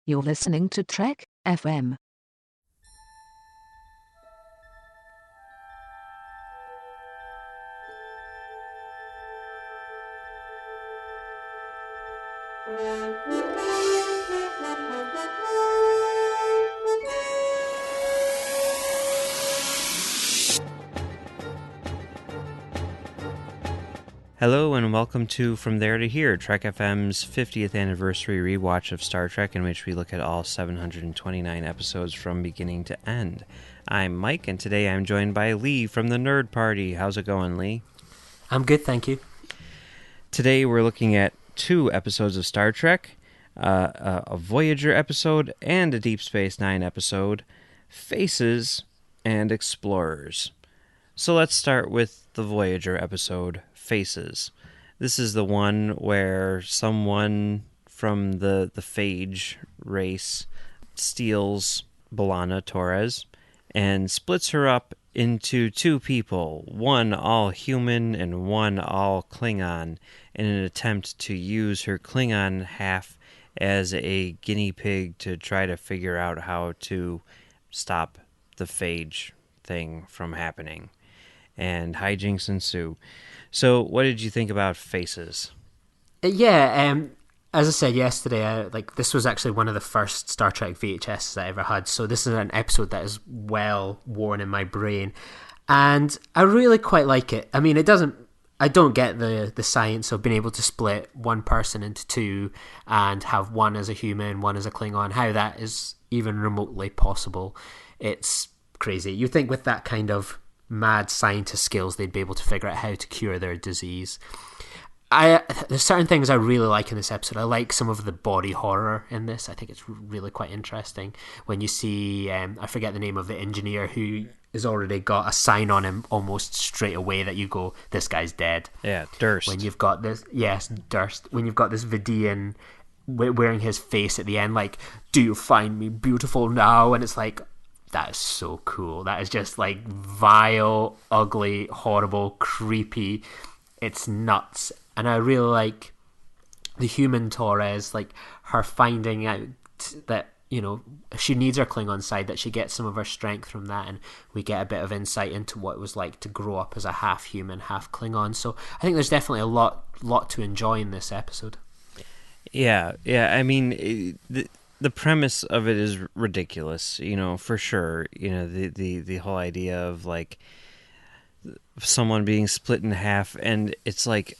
You're listening to Trek FM. Hello and welcome to From There to Here, Trek FM's 50th anniversary rewatch of Star Trek, in which we look at all 729 episodes from beginning to end. I'm Mike, and today I'm joined by Lee from the Nerd Party. How's it going, Lee? I'm good, thank you. Today we're looking at 2 episodes of Star Trek, a Voyager episode and a Deep Space Nine episode, Faces and Explorers. So let's start with the Voyager episode, Faces. This is the one where someone from the phage race steals B'Elanna Torres and splits her up into 2 people, one all human and one all Klingon, in an attempt to use her Klingon half as a guinea pig to try to figure out how to stop the phage thing from happening. And hijinks ensue. So, what did you think about Faces? As I said yesterday, this was actually one of the first Star Trek VHSs I ever had, so this is an episode that is well worn in my brain, and I really quite like it. I mean, I don't get the science of being able to split one person into 2 and have one as a human, one as a Klingon, how that is even remotely possible. It's crazy. You think with that kind of mad scientist skills they'd be able to figure out how to cure their disease. There's certain things I really like in this episode. I like some of the body horror in this. I think it's really quite interesting when you see I forget the name of the engineer who has already got a sign on him almost straight away that you go, this guy's dead. Yeah, Durst. When you've got this, yes, Durst. When you've got this Vidian wearing his face at the end, like, do you find me beautiful now? And it's like, that is so cool. That is just like vile, ugly, horrible, creepy. It's nuts. And I really like the human Torres, like her finding out that, you know, she needs her Klingon side, that she gets some of her strength from that, and we get a bit of insight into what it was like to grow up as a half human, half Klingon. So I think there's definitely a lot to enjoy in this episode. Yeah. I mean, the premise of it is ridiculous, you know, for sure. You know, the whole idea of like someone being split in half, and it's like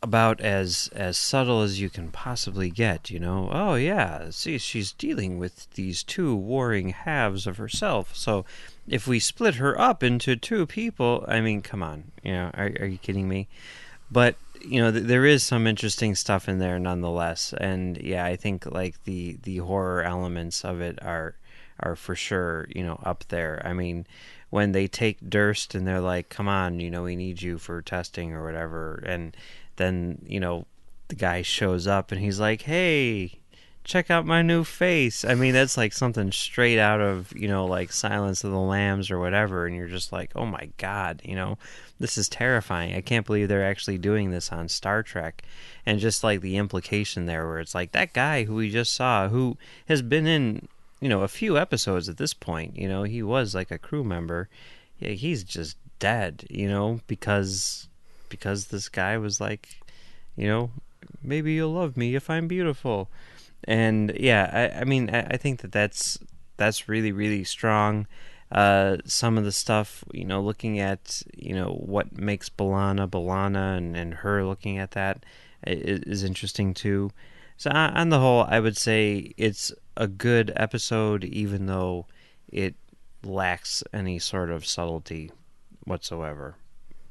about as subtle as you can possibly get, you know. Oh yeah, see, she's dealing with these 2 warring halves of herself. So if we split her up into 2 people, I mean, come on, you know, are you kidding me? But you know, there is some interesting stuff in there nonetheless, and yeah, I think like the horror elements of it are for sure, you know, up there. I mean, when they take Durst and they're like, come on, you know, we need you for testing or whatever, and then, you know, the guy shows up and he's like, hey, check out my new face. I mean, that's like something straight out of, you know, like Silence of the Lambs or whatever, and you're just like, oh my god, you know, this is terrifying. I can't believe they're actually doing this on Star Trek. And just like the implication there where it's like, that guy who we just saw, who has been in, you know, a few episodes at this point, you know, he was like a crew member, yeah, he's just dead, you know, because this guy was like, you know, maybe you'll love me if I'm beautiful. And yeah, I mean, I think that's really, really strong. Some of the stuff, you know, looking at, you know, what makes B'Elanna and her looking at that is interesting too. So on the whole, I would say it's a good episode, even though it lacks any sort of subtlety whatsoever.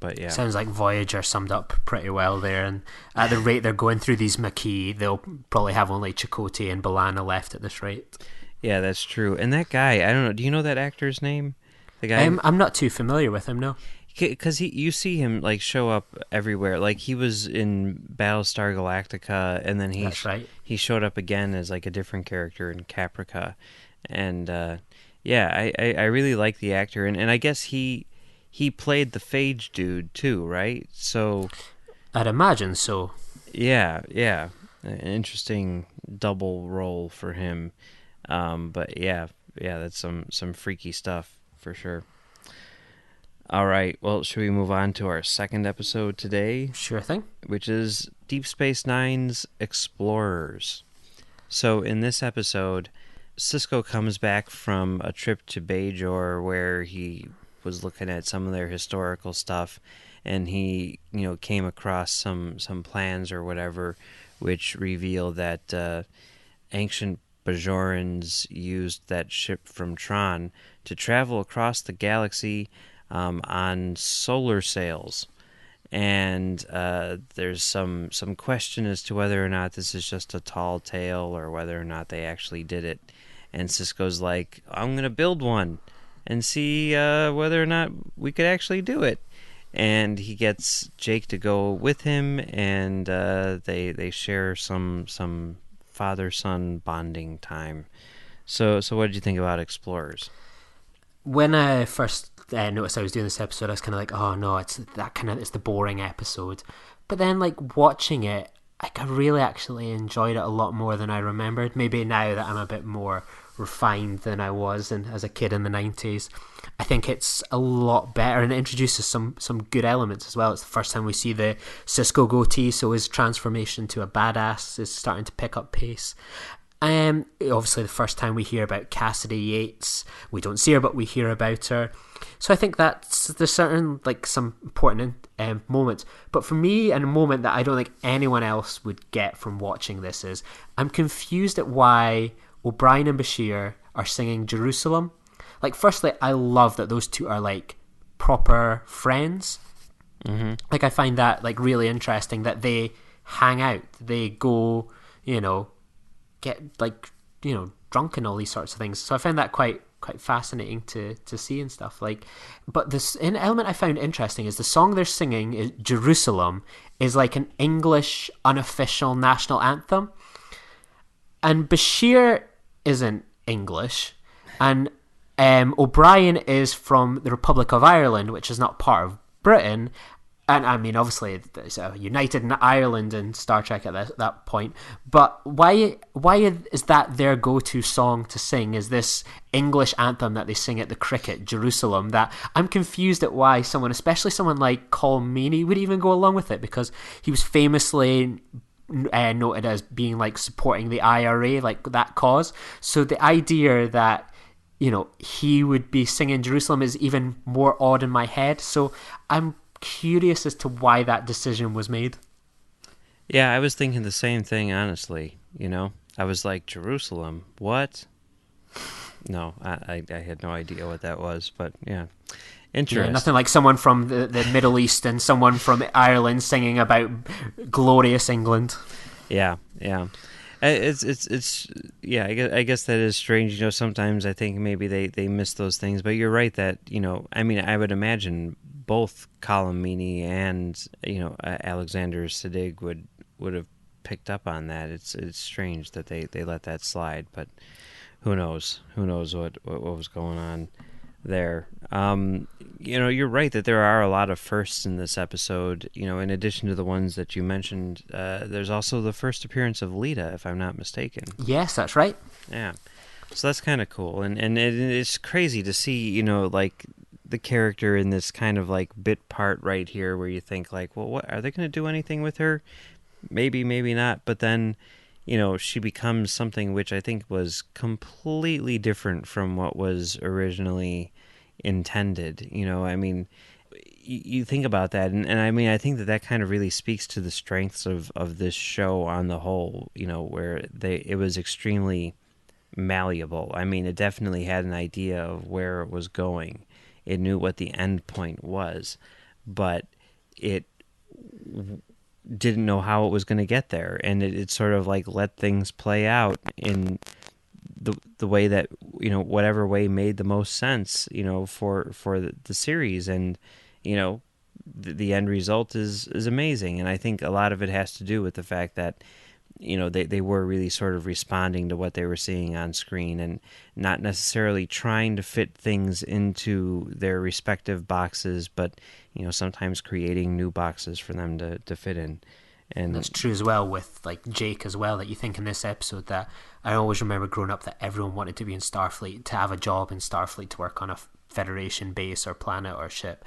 But yeah. Sounds like Voyager summed up pretty well there, and at the rate they're going through these Maquis, they'll probably have only Chakotay and B'Elanna left at this rate. Yeah, that's true. And that guy, I don't know, do you know that actor's name? The guy, I'm not too familiar with him, no. Because you see him like show up everywhere. Like he was in Battlestar Galactica, and then That's right. he showed up again as like a different character in Caprica. And yeah, I really like the actor, and I guess he played the phage dude too, right? So I'd imagine so. Yeah. Interesting double role for him. But yeah, that's some freaky stuff for sure. All right, well, should we move on to our second episode today? Sure thing. Which is Deep Space Nine's Explorers. So in this episode, Sisko comes back from a trip to Bajor where he was looking at some of their historical stuff, and he, came across some plans or whatever, which reveal that ancient Bajorans used that ship from Tron to travel across the galaxy on solar sails. And there's some question as to whether or not this is just a tall tale or whether or not they actually did it. And Sisko's like, I'm going to build one and see whether or not we could actually do it. And he gets Jake to go with him, and they share some father-son bonding time. So what did you think about Explorers? When I first noticed I was doing this episode, I was kind of like, oh no, it's the boring episode. But then, like, watching it, I really actually enjoyed it a lot more than I remembered. Maybe now that I'm a bit more refined than I was as a kid in the 90s, I think it's a lot better, and it introduces some good elements as well. It's the first time we see the Sisko goatee, so his transformation to a badass is starting to pick up pace. Obviously the first time we hear about Cassidy Yates. We don't see her, but we hear about her. So I think there's certain, like, some important moments. But for me, and a moment that I don't think anyone else would get from watching this is, I'm confused at why O'Brien and Bashir are singing Jerusalem. Like, firstly, I love that those two are, like, proper friends. Mm-hmm. Like, I find that, like, really interesting that they hang out. They go, get, like, drunk and all these sorts of things. So I found that quite fascinating to see and stuff. Like, but this an element I found interesting is the song they're singing is Jerusalem is like an English unofficial national anthem, and Bashir isn't English, and O'Brien is from the Republic of Ireland, which is not part of Britain. And I mean, obviously, there's a united Ireland in Star Trek at that point. But why is that their go-to song to sing? Is this English anthem that they sing at the cricket, Jerusalem? That I'm confused at why someone, especially someone like Colm Meaney, would even go along with it, because he was famously noted as being, like, supporting the IRA, like, that cause. So the idea that he would be singing Jerusalem is even more odd in my head. So I'm curious as to why that decision was made. Yeah, I was thinking the same thing, honestly. I was like, Jerusalem, what? No, I had no idea what that was, but yeah, interesting. Yeah, nothing like someone from the Middle East and someone from Ireland singing about glorious England. Yeah. It's yeah. I guess that is strange. Sometimes I think maybe they miss those things, but you're right that I mean, I would imagine both Colm Meaney and Alexander Siddig would have picked up on that. It's strange that they let that slide, but who knows what was going on there. You're right that there are a lot of firsts in this episode. In addition to the ones that you mentioned, there's also the first appearance of Lita, if I'm not mistaken. Yes, that's right. Yeah, so that's kind of cool, and it's crazy to see like the character in this kind of like bit part right here, where you think like, well, what are they going to do anything with her? Maybe not, but then she becomes something which I think was completely different from what was originally intended. I mean, you think about that, and I mean, I think that kind of really speaks to the strengths of this show on the whole, where it was extremely malleable. I mean, it definitely had an idea of where it was going. It knew what the end point was, but it didn't know how it was going to get there, and it sort of like let things play out in the way that whatever way made the most sense for the series, and the end result is amazing. And I think a lot of it has to do with the fact that they were really sort of responding to what they were seeing on screen, and not necessarily trying to fit things into their respective boxes, but sometimes creating new boxes for them to fit in. And that's true as well with like Jake as well. That you think in this episode that I always remember growing up that everyone wanted to be in Starfleet, to have a job in Starfleet, to work on a Federation base or planet or ship.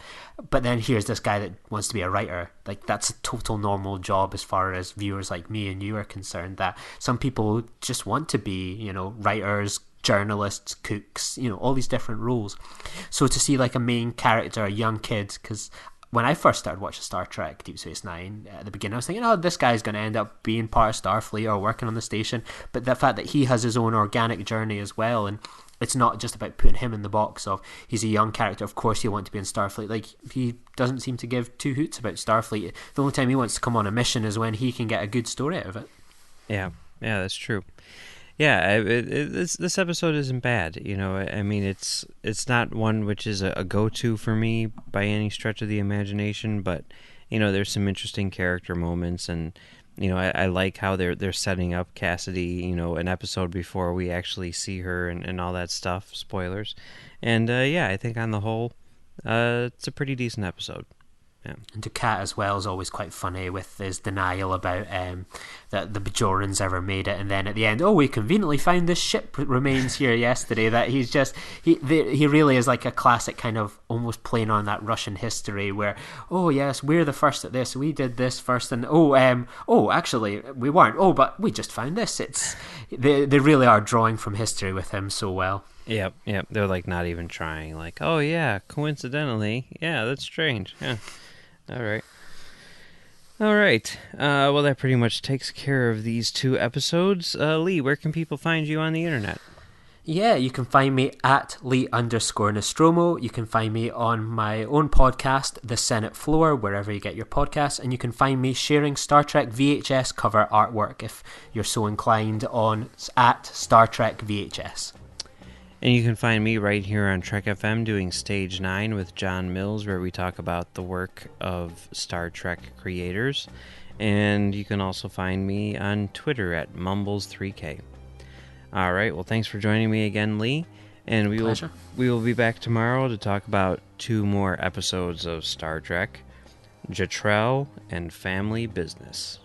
But then here's this guy that wants to be a writer. Like, that's a total normal job as far as viewers like me and you are concerned. That some people just want to be, you know, writers, journalists, cooks, you know, all these different roles. So to see like a main character, a young kid, because when I first started watching Star Trek Deep Space Nine at the beginning, I was thinking, oh, this guy's going to end up being part of Starfleet or working on the station. But the fact that he has his own organic journey as well, and it's not just about putting him in the box of he's a young character, of course he'll want to be in Starfleet. Like, he doesn't seem to give two hoots about Starfleet. The only time he wants to come on a mission is when he can get a good story out of it. Yeah, that's true. Yeah, this episode isn't bad. You know, I mean, it's not one which is a go-to for me by any stretch of the imagination, but, you know, there's some interesting character moments, and, you know, I like how they're setting up Cassidy, you know, an episode before we actually see her and all that stuff, spoilers. And, yeah, I think on the whole, it's a pretty decent episode. Yeah. And Ducat as well is always quite funny with his denial about that the Bajorans ever made it, and then at the end, oh, we conveniently found this ship remains here yesterday. That he's just he really is like a classic kind of almost playing on that Russian history where, oh yes, we're the first at this, we did this first, and oh actually we weren't, oh but we just found this. It's they really are drawing from history with him so well. Yep. They're like not even trying. Like, oh yeah, coincidentally, yeah, that's strange. Yeah. All right. Well, that pretty much takes care of these two episodes. Lee, where can people find you on the internet? Yeah, you can find me at Lee_Nostromo. You can find me on my own podcast, The Senate Floor, wherever you get your podcasts. And you can find me sharing Star Trek VHS cover artwork, if you're so inclined, on at Star Trek VHS. And you can find me right here on Trek FM doing Stage 9 with John Mills, where we talk about the work of Star Trek creators. And you can also find me on Twitter at Mumbles3K. All right, well, thanks for joining me again, Lee. And we will be back tomorrow to talk about 2 more episodes of Star Trek, Jetrel and Family Business.